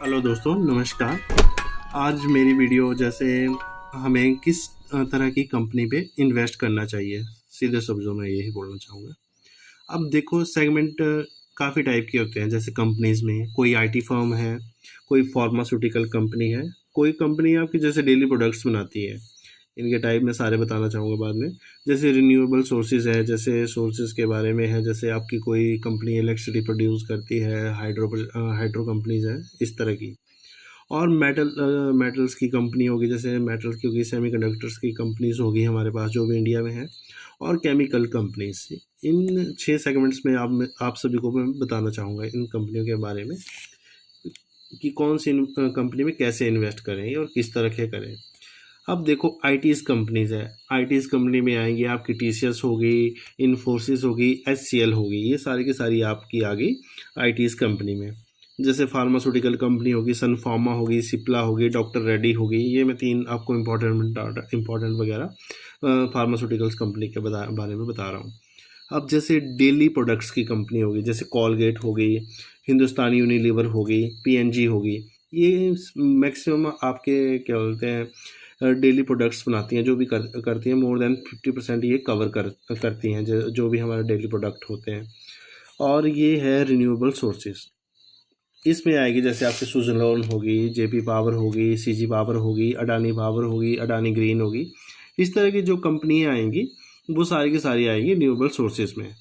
Hello दोस्तों, नमस्कार। आज मेरी वीडियो जैसे हमें किस तरह की कंपनी पे इन्वेस्ट करना चाहिए, सीधे शब्दों में यही बोलना चाहूँगा। अब देखो, सेगमेंट काफ़ी टाइप के होते हैं। जैसे कंपनीज़ में कोई आईटी फर्म है, कोई फार्मास्यूटिकल कंपनी है, कोई कंपनी आपकी जैसे डेली प्रोडक्ट्स बनाती है। इनके टाइप मैं सारे बताना चाहूँगा बाद में। जैसे रिन्यूएबल सोर्सेज़ है, जैसे सोर्सेज़ के बारे में है, जैसे आपकी कोई कंपनी इलेक्ट्रिसिटी प्रोड्यूस करती है, हाइड्रो कंपनीज़ हैं, इस तरह की। और मेटल्स की कंपनी होगी, जैसे मेटल्स की होगी, सेमीकंडक्टर्स की कंपनीज़ होगी हमारे पास जो भी इंडिया में है, और केमिकल कंपनीज़। इन 6 सेगमेंट्स में आप सभी को मैं बताना चाहूँगा इन कंपनियों के बारे में कि कौन सी कंपनी में कैसे इन्वेस्ट करें और किस तरह के करें। अब देखो, आईटीज़ कंपनीज़ है। आईटीज़ कंपनी में आएंगी आपकी टीसीएस होगी, इन्फोसिस होगी, एचसीएल होगी। ये सारी की सारी आपकी आ गई आईटीज़ कंपनी में। जैसे फार्मास्यूटिकल कंपनी होगी, सन फार्मा होगी, सिप्ला होगी, डॉक्टर रेड्डी होगी। ये मैं 3 आपको इम्पोर्टेंट वगैरह फार्मास्यूटिकल्स कंपनी के बारे में बता रहा हूँ। अब जैसे डेली प्रोडक्ट्स की कंपनी होगी, जैसे कॉलगेट होगी, हिंदुस्तान यूनिलीवर होगी, पीएनजी होगी। ये मैक्सिमम आपके क्या बोलते हैं, डेली प्रोडक्ट्स बनाती हैं। जो भी करती हैं, मोर देन 50% ये कवर करती हैं जो भी हमारे डेली प्रोडक्ट होते हैं। और ये है रिन्यूएबल सोर्सेज। इसमें आएगी जैसे आपकी सुज़लोन होगी, जेपी पावर होगी, सीजी पावर होगी, अडानी पावर होगी, अडानी ग्रीन होगी। इस तरह की जो कंपनियां आएंगी वो सारी की सारी आएंगी रिन्यूएबल सोर्सेज में।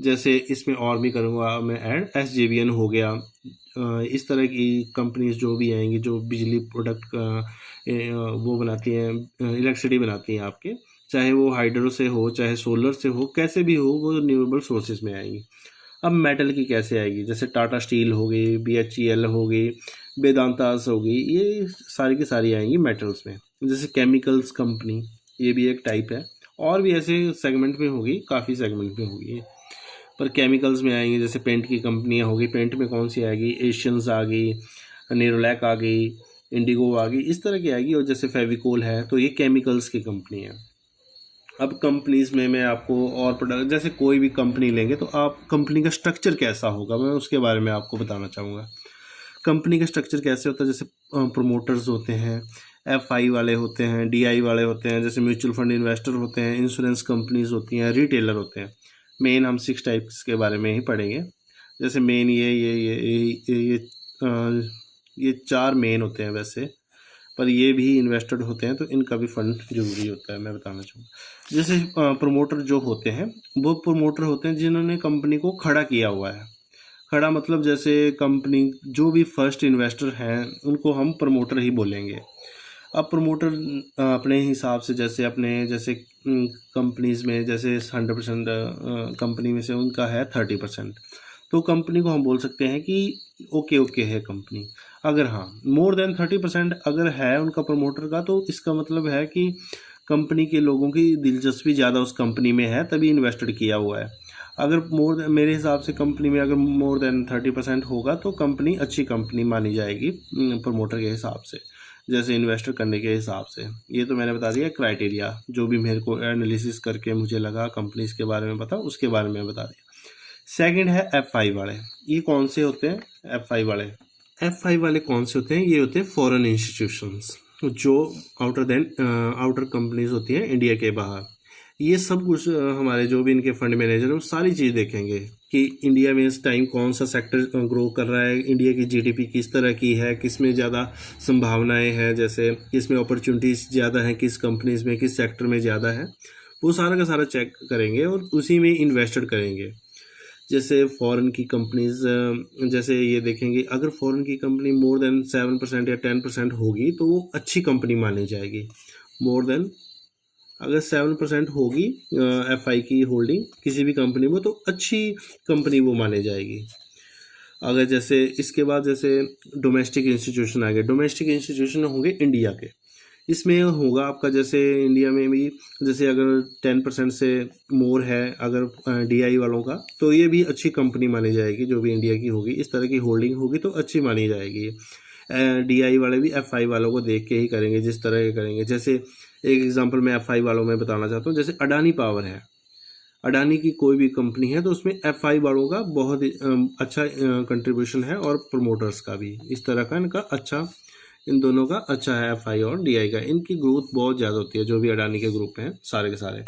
जैसे इसमें और भी करूँगा मैं ऐड, एसजेवीएन हो गया। इस तरह की कंपनीज जो भी आएंगी जो बिजली प्रोडक्ट वो बनाती हैं, इलेक्ट्रिसिटी बनाती हैं आपके, चाहे वो हाइड्रो से हो, चाहे सोलर से हो, कैसे भी हो, वो रिन्यूएबल सोर्सेज में आएंगी। अब मेटल की कैसे आएगी, जैसे टाटा स्टील हो गई, बीएचईएल हो गई, वेदांतास हो गई। ये सारी की सारी आएंगी मेटल्स में। जैसे केमिकल्स कंपनी, ये भी एक टाइप है। और भी ऐसे सेगमेंट में होगी, काफ़ी सेगमेंट में होगी। पर केमिकल्स में आएंगी जैसे पेंट की कंपनियां होगी। पेंट में कौन सी आएगी, एशियंस आ गई, नेरोलैक आ गई, इंडिगो आ गई, इस तरह की आएगी। और जैसे फेविकोल है, तो ये केमिकल्स की कंपनी है। अब कंपनीज में मैं आपको और प्रोडक्ट, जैसे कोई भी कंपनी लेंगे तो आप कंपनी का स्ट्रक्चर कैसा होगा, मैं उसके बारे में आपको बताना चाहूँगा। कंपनी का स्ट्रक्चर कैसे होता है, जैसे प्रोमोटर्स होते हैं, एफआई वाले होते हैं, डीआई वाले होते हैं, जैसे म्यूचुअल फंड इन्वेस्टर होते हैं, इंश्योरेंस कंपनीज होती हैं, रिटेलर होते हैं। मेन हम 6 टाइप्स के बारे में ही पढ़ेंगे। जैसे मेन ये 4 मेन होते हैं वैसे, पर ये भी इन्वेस्टेड होते हैं, तो इनका भी फंड जरूरी होता है, मैं बताना चाहूँगा। जैसे प्रोमोटर जो होते हैं, वो प्रोमोटर होते हैं जिन्होंने कंपनी को खड़ा किया हुआ है। खड़ा मतलब जैसे कंपनी, जो भी फर्स्ट इन्वेस्टर हैं उनको हम प्रमोटर ही बोलेंगे। अब प्रमोटर अपने हिसाब से, जैसे कंपनीज में जैसे 100% कंपनी में से उनका है 30%, तो कंपनी को हम बोल सकते हैं कि ओके ओके है कंपनी। अगर हाँ, मोर देन 30% अगर है उनका प्रमोटर का, तो इसका मतलब है कि कंपनी के लोगों की दिलचस्पी ज़्यादा उस कंपनी में है, तभी इन्वेस्टेड किया हुआ है। अगर मेरे हिसाब से कंपनी में अगर मोर देन 30% होगा तो कंपनी अच्छी कंपनी मानी जाएगी प्रमोटर के हिसाब से, जैसे इन्वेस्टर करने के हिसाब से। ये तो मैंने बता दिया क्राइटेरिया, जो भी मेरे को एनालिसिस करके मुझे लगा कंपनीज के बारे में पता, उसके बारे में बता दिया। सेकंड है एफ आई वाले। ये कौन से होते हैं एफ आई वाले? एफ आई वाले कौन से होते हैं? ये होते हैं फॉरेन इंस्टीट्यूशंस, जो आउटर कंपनीज होती हैं इंडिया के बाहर। ये सब कुछ हमारे जो भी इनके फंड मैनेजर हैं वो सारी चीज़ देखेंगे कि इंडिया में इस टाइम कौन सा सेक्टर ग्रो कर रहा है, इंडिया की जीडीपी किस तरह की है, किस में ज़्यादा संभावनाएं हैं, जैसे किस में अपॉर्चुनिटीज़ ज़्यादा हैं, किस कंपनीज में, किस सेक्टर में ज़्यादा है। वो सारा का सारा चेक करेंगे और उसी में इन्वेस्टेड करेंगे। जैसे फॉरेन की कंपनीज, जैसे ये देखेंगे, अगर फॉरेन की कंपनी मोर देन 7% या 10% होगी तो वो अच्छी कंपनी मानी जाएगी। मोर देन अगर 7% होगी एफ आई की होल्डिंग किसी भी कंपनी में, तो अच्छी कंपनी वो मानी जाएगी। अगर जैसे इसके बाद जैसे डोमेस्टिक इंस्टीट्यूशन आ गए, डोमेस्टिक इंस्टीट्यूशन होंगे इंडिया के। इसमें होगा आपका, जैसे इंडिया में भी जैसे अगर 10% से मोर है अगर डीआई वालों का, तो ये भी अच्छी कंपनी मानी जाएगी जो भी इंडिया की होगी। इस तरह की होल्डिंग होगी तो अच्छी मानी जाएगी। डीआई वाले भी एफआई वालों को देख के ही करेंगे, जिस तरह के करेंगे। जैसे एक एग्जांपल मैं एफआई वालों में बताना चाहता हूँ, जैसे अडानी पावर है। अडानी की कोई भी कंपनी है तो उसमें एफआई वालों का बहुत ही अच्छा कंट्रीब्यूशन है और प्रमोटर्स का भी, इस तरह का इनका अच्छा, इन दोनों का अच्छा है, एफआई और डीआई का। इनकी ग्रोथ बहुत ज़्यादा होती है जो भी अडानी के ग्रुप हैं सारे के सारे।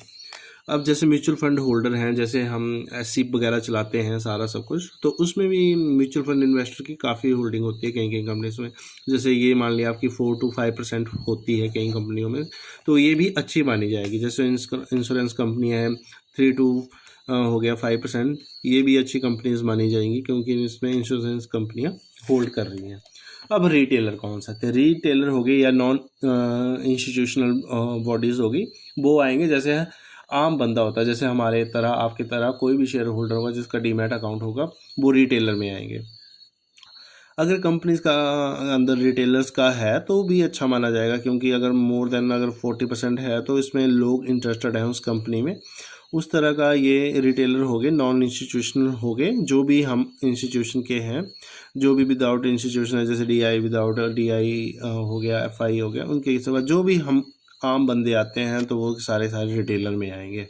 अब जैसे म्यूचुअल फंड होल्डर हैं, जैसे हम एससीप वगैरह चलाते हैं सारा सब कुछ, तो उसमें भी म्यूचुअल फंड इन्वेस्टर की काफ़ी होल्डिंग होती है कई कई कंपनीज में। जैसे ये मान लिया आपकी 4 to 5% होती है कई कंपनियों में, तो ये भी अच्छी मानी जाएगी। जैसे इंश्योरेंस कंपनियाँ हैं 3 to हो गया 5%, ये भी अच्छी कंपनीज मानी जाएंगी क्योंकि इसमें इंश्योरेंस कंपनियाँ होल्ड कर रही हैं। अब रिटेलर कौन सा थे? रिटेलर हो गए या नॉन इंस्टीट्यूशनल बॉडीज़ होगी, वो आएंगे। जैसे आम बंदा होता है, जैसे हमारे तरह आपकी तरह कोई भी शेयर होल्डर होगा जिसका डीमैट अकाउंट होगा, वो रिटेलर में आएंगे। अगर कंपनीज का अंदर रिटेलर्स का है तो भी अच्छा माना जाएगा, क्योंकि अगर मोर देन अगर 40% है तो इसमें लोग इंटरेस्टेड हैं उस कंपनी में। उस तरह का ये रिटेलर हो गए, नॉन इंस्टीट्यूशनल हो गए, जो भी हम इंस्टीट्यूशन के हैं, जो भी विदाउट इंस्टीट्यूशन है, जैसे डीआई विदाउट डीआई हो गया, एफआई हो गया, उनके सिवा जो भी हम आम बंदे आते हैं तो वो सारे सारे रिटेलर में आएंगे।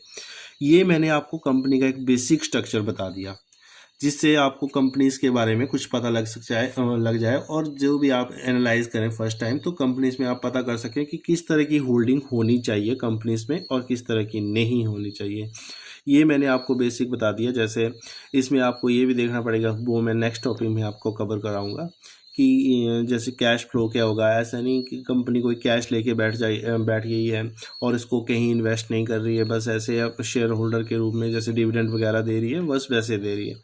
ये मैंने आपको कंपनी का एक बेसिक स्ट्रक्चर बता दिया, जिससे आपको कंपनीज के बारे में कुछ पता लग जाए और जो भी आप एनालाइज करें फर्स्ट टाइम, तो कंपनीज में आप पता कर सकें कि किस तरह की होल्डिंग होनी चाहिए कंपनीज में और किस तरह की नहीं होनी चाहिए। ये मैंने आपको बेसिक बता दिया। जैसे इसमें आपको ये भी देखना पड़ेगा, वो मैं नेक्स्ट टॉपिक में आपको कवर कराऊंगा कि जैसे कैश फ्लो क्या होगा। ऐसा नहीं कि कंपनी कोई कैश लेके बैठ गई है और इसको कहीं इन्वेस्ट नहीं कर रही है, बस ऐसे आप शेयर होल्डर के रूप में जैसे डिविडेंड वगैरह दे रही है, बस वैसे दे रही है।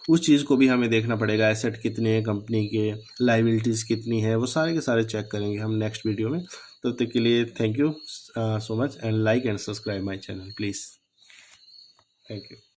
उस चीज़ को भी हमें देखना पड़ेगा, एसेट कितने हैं कंपनी के, लाइबिलिटीज़ कितनी है, वो सारे के सारे चेक करेंगे हम नेक्स्ट वीडियो में। तब तक के लिए thank you so much, and like and subscribe my channel please. Thank you.